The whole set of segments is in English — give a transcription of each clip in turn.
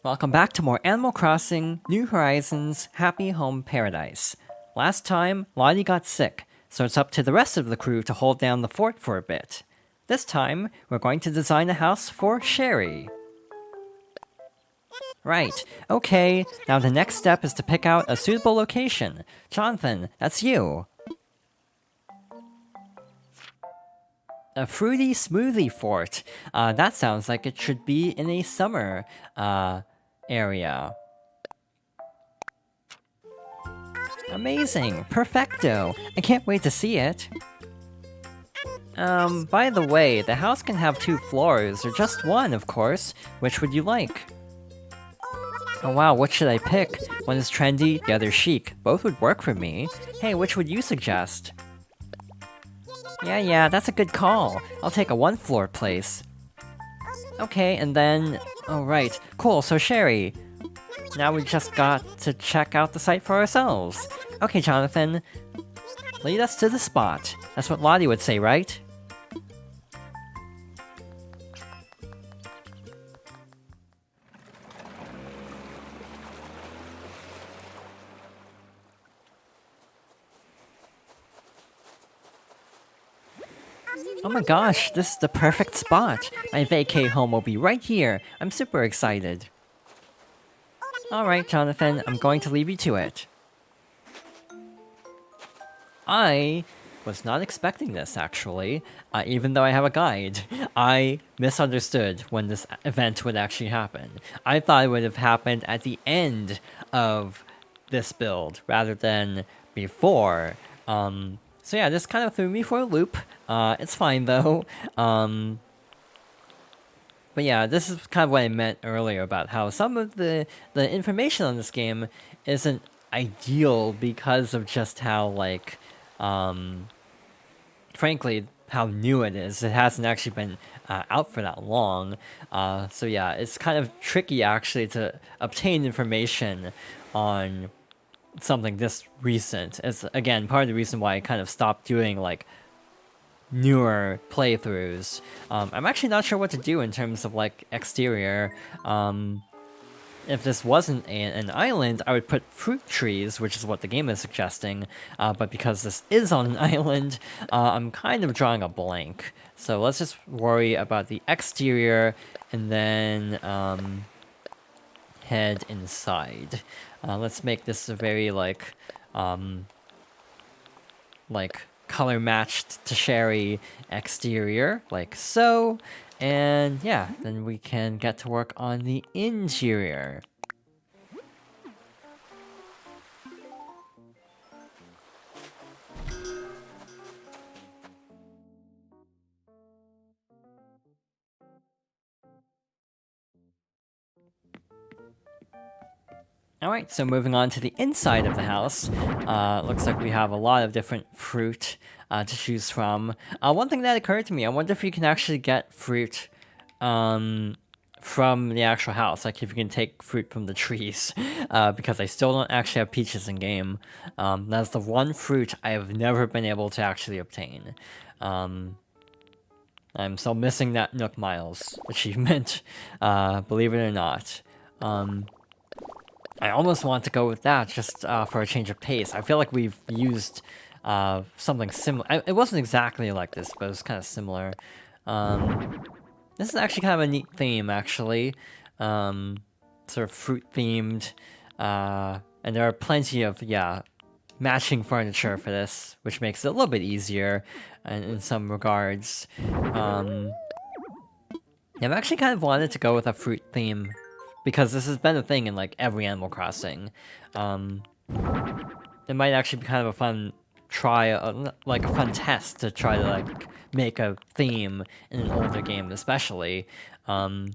Welcome back to more Animal Crossing New Horizons Happy Home Paradise. Last time, Lottie got sick, so it's up to the rest of the crew to hold down the fort for a bit. This time, we're going to design a house for Cheri. Right, okay, now the next step is to pick out a suitable location. Jonathan, that's you. A fruity smoothie fort. That sounds like it should be in a summer, area. Amazing! Perfecto! I can't wait to see it! By the way, the house can have 2 floors, or just one, of course. Which would you like? Oh wow, what should I pick? One is trendy, the other chic. Both would work for me. Hey, which would you suggest? Yeah, that's a good call. I'll take a 1-floor place. Okay, and then... Oh right, cool, so Cheri. Now we just got to check out the site for ourselves. Okay, Jonathan. Lead us to the spot. That's what Lottie would say, right? Oh my gosh, this is the perfect spot! My vacay home will be right here. I'm super excited. Alright, Jonathan, I'm going to leave you to it. I was not expecting this, actually, even though I have a guide. I misunderstood when this event would actually happen. I thought it would have happened at the end of this build, rather than before. So yeah, this kind of threw me for a loop. It's fine, though. But yeah, this is kind of what I meant earlier about how some of the information on this game isn't ideal because of just how, like, frankly, how new it is. It hasn't actually been out for that long. So yeah, it's kind of tricky, actually, to obtain information on something this recent. It's, again, part of the reason why I kind of stopped doing, like, newer playthroughs. I'm actually not sure what to do in terms of, like, exterior. If this wasn't an island, I would put fruit trees, which is what the game is suggesting, but because this is on an island, I'm kind of drawing a blank. So let's just worry about the exterior, and then head inside. Let's make this a very, like, color matched to Cheri exterior, like so. And yeah, then we can get to work on the interior. Alright, so moving on to the inside of the house. Looks like we have a lot of different fruit to choose from. One thing that occurred to me, I wonder if you can actually get fruit from the actual house, like if you can take fruit from the trees, because I still don't actually have peaches in game. That's the one fruit I have never been able to actually obtain. I'm still missing that Nook Miles achievement, believe it or not. I almost want to go with that, just for a change of pace. I feel like we've used something similar. It wasn't exactly like this, but it was kind of similar. This is actually kind of a neat theme, actually. Sort of fruit-themed. And there are plenty of, yeah, matching furniture for this, which makes it a little bit easier in some regards. I've actually kind of wanted to go with a fruit theme, because this has been a thing in, like, every Animal Crossing. It might actually be kind of a fun like a fun test to try to, like, make a theme in an older game, especially. Trying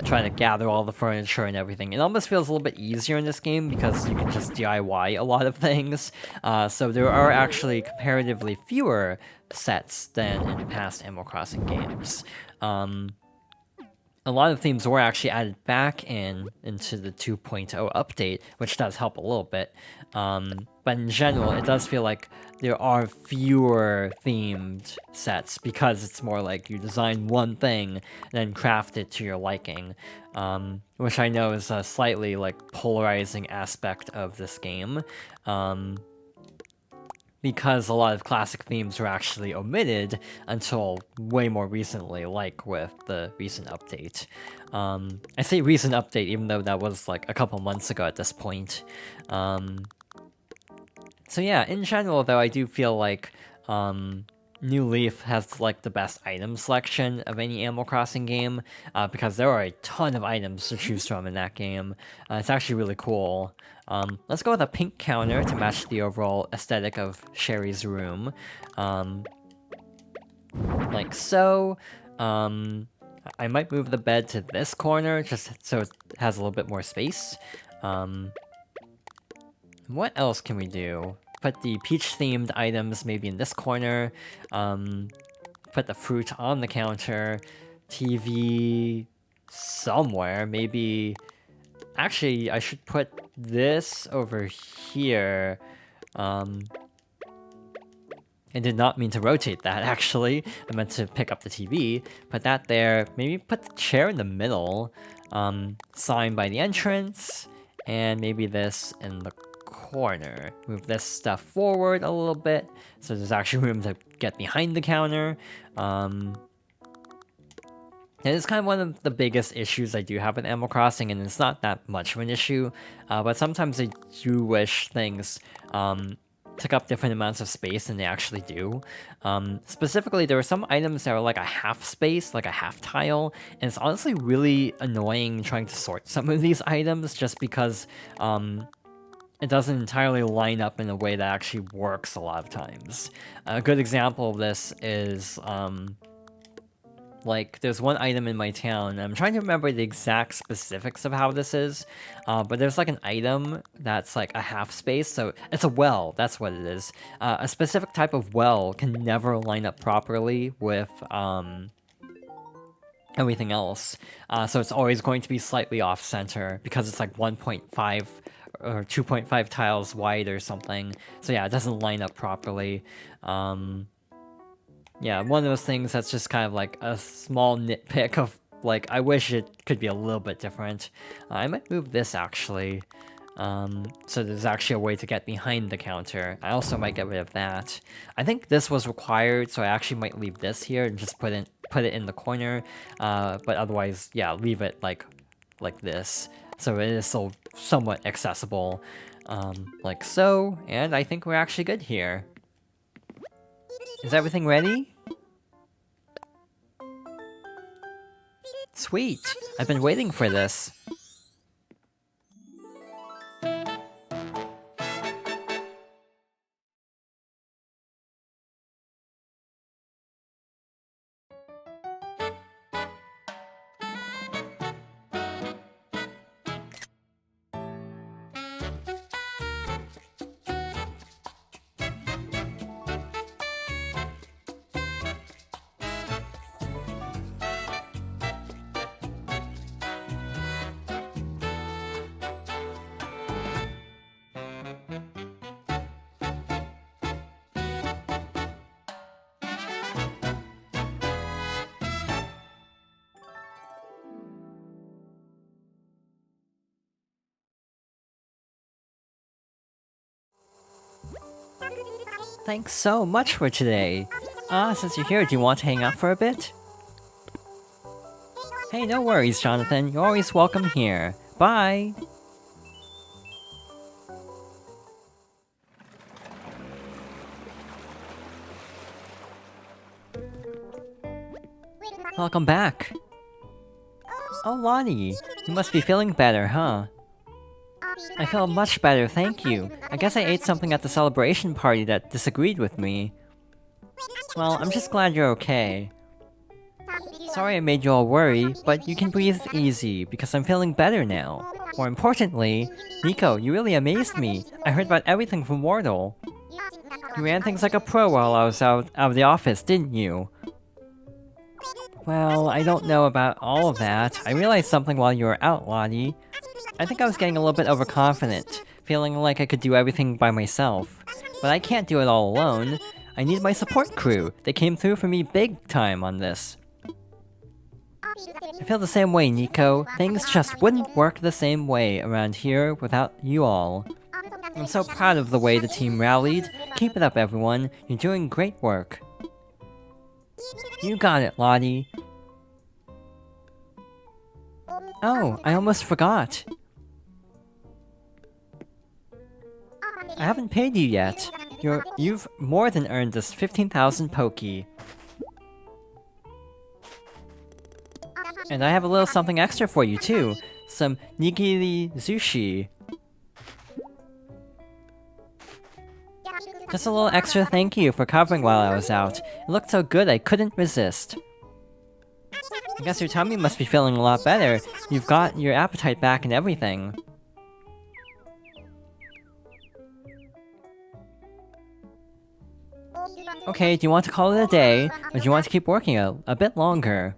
to gather all the furniture and everything. It almost feels a little bit easier in this game because you can just DIY a lot of things. So there are actually comparatively fewer sets than in past Animal Crossing games. a lot of themes were actually added back into the 2.0 update, which does help a little bit. But in general, it does feel like there are fewer themed sets because it's more like you design one thing and then craft it to your liking, which I know is a slightly like polarizing aspect of this game. Because a lot of classic themes were actually omitted until way more recently, like with the recent update. I say recent update even though that was like a couple months ago at this point. So yeah, in general though, I do feel like New Leaf has like the best item selection of any Animal Crossing game, because there are a ton of items to choose from in that game. It's actually really cool. Let's go with a pink counter to match the overall aesthetic of Cheri's room. Like so. I might move the bed to this corner just so it has a little bit more space. What else can we do? Put the peach-themed items maybe in this corner. Put the fruit on the counter. TV somewhere. Maybe... Actually, I should put this over here. I did not mean to rotate that, actually. I meant to pick up the TV. Put that there. Maybe put the chair in the middle. Sign by the entrance. And maybe this in the corner. Move this stuff forward a little bit, so there's actually room to get behind the counter. And it's kind of one of the biggest issues I do have with Animal Crossing, and it's not that much of an issue, but sometimes I do wish things took up different amounts of space than they actually do. Specifically, there are some items that are like a half space, like a half tile, and it's honestly really annoying trying to sort some of these items just because it doesn't entirely line up in a way that actually works a lot of times. A good example of this is, like, there's one item in my town, and I'm trying to remember the exact specifics of how this is, but there's like an item that's like a half space, so it's a well, that's what it is. A specific type of well can never line up properly with, everything else, so it's always going to be slightly off-center, because it's like 1.5 or 2.5 tiles wide or something. So yeah, it doesn't line up properly. Yeah, one of those things that's just kind of like a small nitpick of, like, I wish it could be a little bit different. I might move this, actually. So there's actually a way to get behind the counter. I also might get rid of that. I think this was required, so I actually might leave this here and just put it in the corner. But otherwise, yeah, leave it like this. So it is still somewhat accessible, like so, and I think we're actually good here. Is everything ready? Sweet! I've been waiting for this. Thanks so much for today. Since you're here, do you want to hang out for a bit? Hey, no worries, Jonathan. You're always welcome here. Bye! Welcome back. Oh, Lottie, you must be feeling better, huh? I feel much better, thank you. I guess I ate something at the celebration party that disagreed with me. Well, I'm just glad you're okay. Sorry I made you all worry, but you can breathe easy, because I'm feeling better now. More importantly, Nico, you really amazed me. I heard about everything from Wardle. You ran things like a pro while I was out of the office, didn't you? Well, I don't know about all of that. I realized something while you were out, Lottie. I think I was getting a little bit overconfident, feeling like I could do everything by myself. But I can't do it all alone. I need my support crew. They came through for me big time on this. I feel the same way, Nico. Things just wouldn't work the same way around here without you all. I'm so proud of the way the team rallied. Keep it up, everyone. You're doing great work. You got it, Lottie. Oh, I almost forgot. I haven't paid you yet. You've more than earned this 15,000 Poki. And I have a little something extra for you too. Some nigiri sushi. Just a little extra thank you for covering while I was out. It looked so good I couldn't resist. I guess your tummy must be feeling a lot better. You've got your appetite back and everything. Okay, do you want to call it a day, or do you want to keep working a bit longer?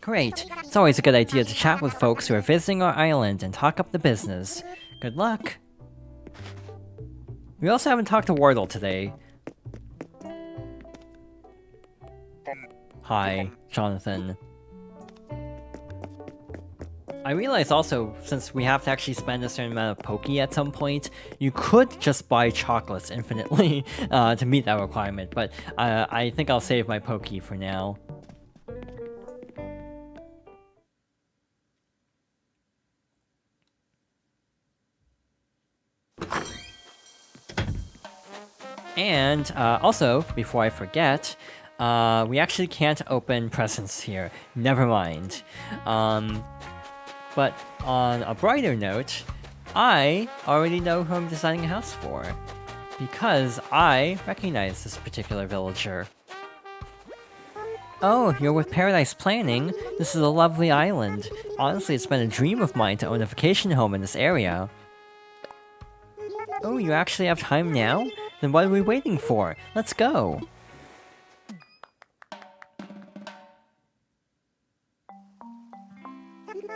Great. It's always a good idea to chat with folks who are visiting our island and talk up the business. Good luck. We also haven't talked to Wardle today. Hi, Jonathan. I realize also, since we have to actually spend a certain amount of Poki at some point, you could just buy chocolates infinitely to meet that requirement, but I think I'll save my Poki for now. And also, before I forget, we actually can't open presents here. Never mind. But on a brighter note, I already know who I'm designing a house for. Because I recognize this particular villager. Oh, you're with Paradise Planning? This is a lovely island. Honestly, it's been a dream of mine to own a vacation home in this area. Oh, you actually have time now? Then what are we waiting for? Let's go!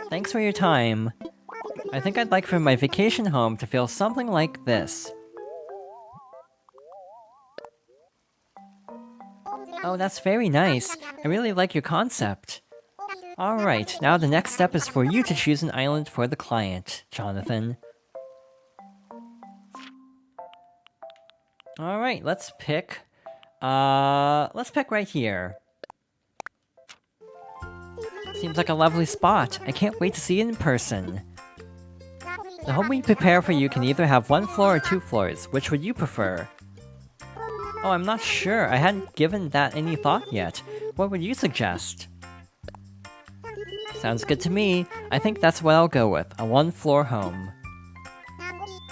Thanks for your time. I think I'd like for my vacation home to feel something like this. Oh, that's very nice. I really like your concept. Alright, now the next step is for you to choose an island for the client, Jonathan. Alright, let's pick right here. Seems like a lovely spot. I can't wait to see it in person. The home we prepare for you can either have 1 floor or 2 floors. Which would you prefer? Oh, I'm not sure. I hadn't given that any thought yet. What would you suggest? Sounds good to me. I think that's what I'll go with. A 1-floor home.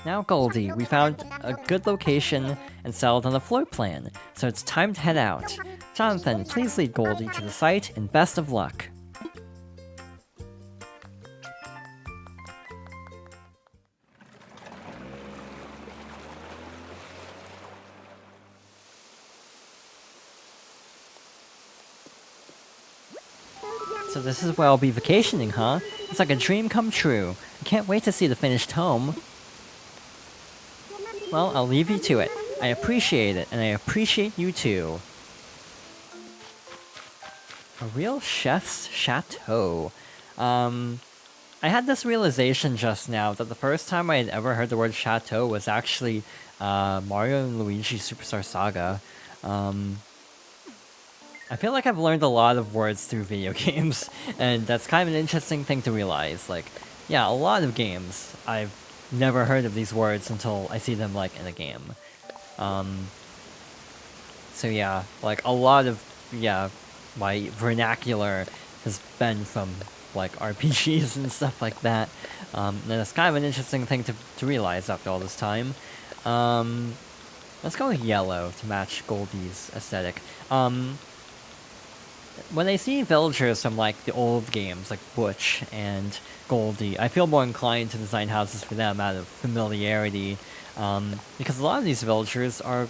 Now, Goldie, we found a good location and settled on a floor plan, so it's time to head out. Jonathan, please lead Goldie to the site, and best of luck. So this is where I'll be vacationing, huh? It's like a dream come true. I can't wait to see the finished home. Well, I'll leave you to it. I appreciate it, and I appreciate you too. A real chef's chateau. I had this realization just now that the first time I had ever heard the word chateau was actually Mario and Luigi Superstar Saga. I feel like I've learned a lot of words through video games, and that's kind of an interesting thing to realize. Like, yeah, a lot of games, I've never heard of these words until I see them, like, in a game. So yeah, like, a lot of, yeah, my vernacular has been from, like, RPGs and stuff like that. And it's kind of an interesting thing to realize after all this time. Let's go with yellow to match Goldie's aesthetic. When I see villagers from, like, the old games, like Butch and Goldie, I feel more inclined to design houses for them out of familiarity, because a lot of these villagers are,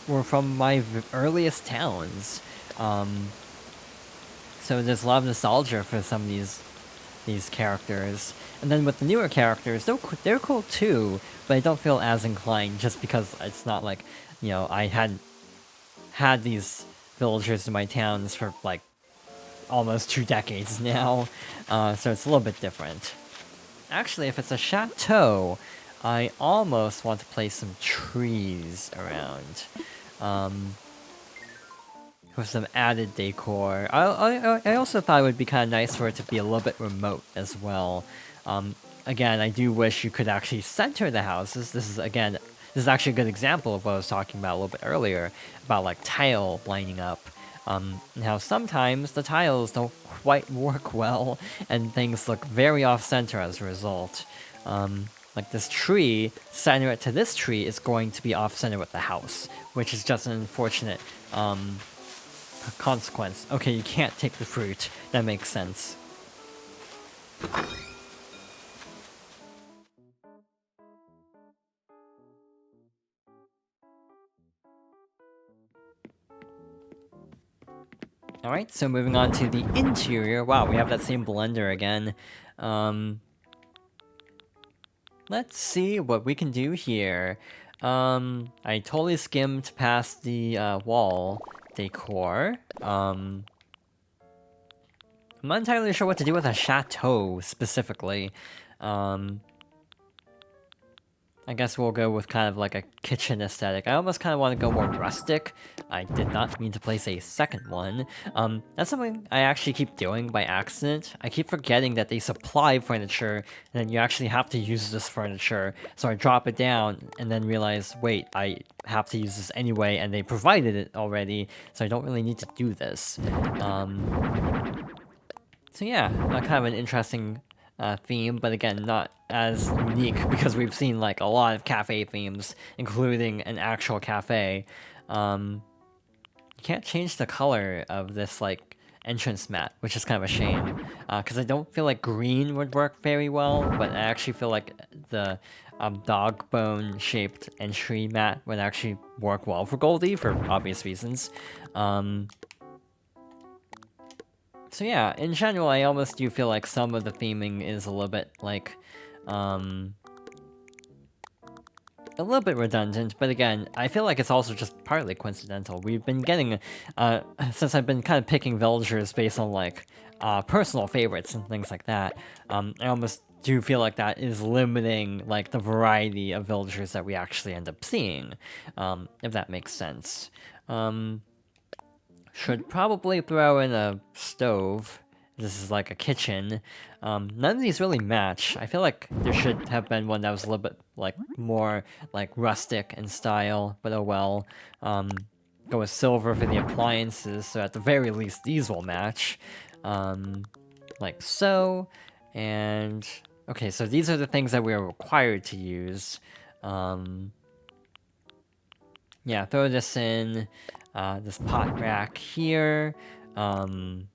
were from my earliest towns. So there's a lot of nostalgia for some of these characters. And then with the newer characters, they're cool too, but I don't feel as inclined just because it's not like, I had these villagers in my towns for like almost 2 decades now, so it's a little bit different. Actually, if it's a chateau, I almost want to place some trees around. With some added decor. I also thought it would be kind of nice for it to be a little bit remote as well. Again, I do wish you could actually center the houses. This is actually a good example of what I was talking about a little bit earlier, about like tile lining up. And how sometimes the tiles don't quite work well, and things look very off-center as a result. Like this tree, center it to this tree is going to be off-center with the house, which is just an unfortunate consequence. Okay, you can't take the fruit. That makes sense. Alright, so moving on to the interior. Wow, we have that same blender again. Let's see what we can do here. I totally skimmed past the wall decor. I'm not entirely sure what to do with a chateau specifically. I guess we'll go with kind of like a kitchen aesthetic. I almost kind of want to go more rustic. I did not mean to place a second one. That's something I actually keep doing by accident. I keep forgetting that they supply furniture, and then you actually have to use this furniture. So I drop it down, and then realize, wait, I have to use this anyway, and they provided it already, so I don't really need to do this. So yeah, kind of an interesting theme, but again, not as unique because we've seen like a lot of cafe themes, including an actual cafe. You can't change the color of this like entrance mat, which is kind of a shame, because I don't feel like green would work very well, but I actually feel like the dog bone shaped entry mat would actually work well for Goldie for obvious reasons. So yeah, in general, I almost do feel like some of the theming is a little bit, like, a little bit redundant, but again, I feel like it's also just partly coincidental. We've been getting, since I've been kind of picking villagers based on, like, personal favorites and things like that, I almost do feel like that is limiting, like, the variety of villagers that we actually end up seeing, if that makes sense. Should probably throw in a stove. This is like a kitchen. None of these really match. I feel like there should have been one that was a little bit like more like rustic in style, but oh well. Go with silver for the appliances, so at the very least these will match. Like so. And okay, so these are the things that we are required to use. Yeah, throw this in. This pot rack here. And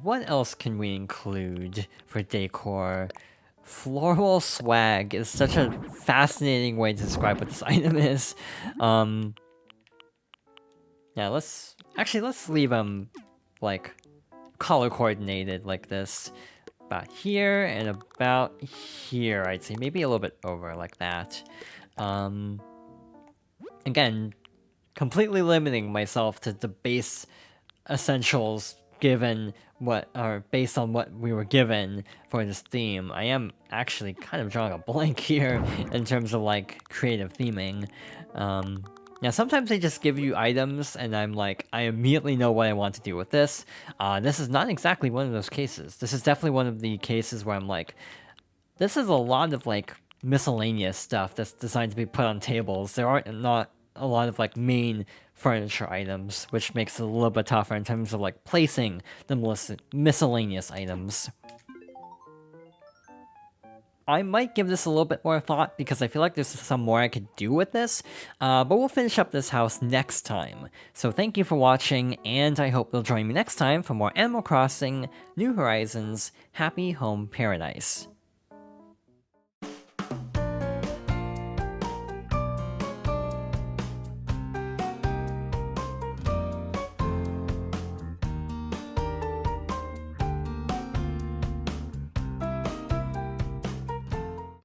what else can we include for decor? Floral swag is such a fascinating way to describe what this item is. Yeah, let's leave them like color coordinated like this. About here and about here, I'd say. Maybe a little bit over like that. Again, completely limiting myself to the base essentials given what are based on what we were given for this theme. I am actually kind of drawing a blank here in terms of like creative theming. Yeah, sometimes they just give you items and I'm like, I immediately know what I want to do with this. This is not exactly one of those cases. This is definitely one of the cases where I'm like, this is a lot of like miscellaneous stuff that's designed to be put on tables. There aren't not a lot of like main furniture items, which makes it a little bit tougher in terms of like placing the miscellaneous items. I might give this a little bit more thought because I feel like there's some more I could do with this, but we'll finish up this house next time. So thank you for watching, and I hope you'll join me next time for more Animal Crossing: New Horizons Happy Home Paradise.